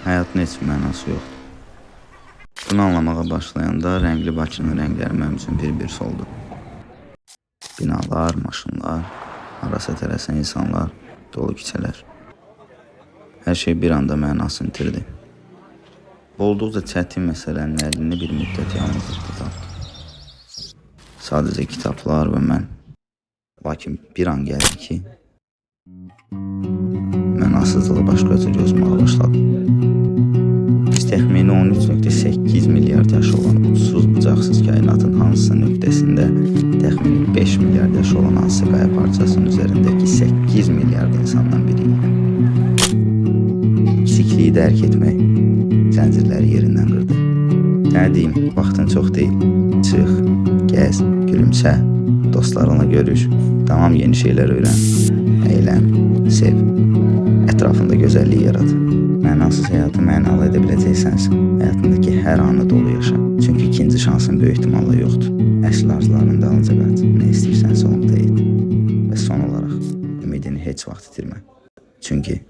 Həyatın heç bir mənası yoxdur. Bunu anlamağa başlayanda rəngli Bakının rəngləri mənim üçün bir-bir soldu. Binalar, maşınlar, arasa tələsən insanlar, dolu küçələr. Hər şey bir anda mənasını itirdi. Olduqca çətin məsələnin əlini bir müddət yalnızlıqda tapdı. Sadəcə kitablar və mən. Lakin bir an gəldi ki, mənasızlığı başqa cür yazmağa başladım. Biz təxmini 13.8 milyard yaşı olan uçsuz bucaqsız kainatın hansısa nöqtəsində təxmini 5 milyard yaşı olan hansısa qaya parçasının üzərindəki 8 milyard insandan biriyik. Kiçikliyi dərk etmək zəncirləri yerindən qırdı. Nə deyim, vaxtın çox deyil. Çıx, gəz, gülümsə, dostlarınla görüş, tamam yeni şeylər öyrən, əylən, sev, ətrafında gözəllik yarat. Mənasız həyatı mənalı edə biləcəksənsə, həyatındakı hər anı dolu yaşa. Çünki ikinci şansın böyük ehtimalla yoxdur. Əsl arzularının dalınca qaç, nə istəyirsənsə onu da et. Və son olaraq, ümidini heç vaxt itirmə. Çünki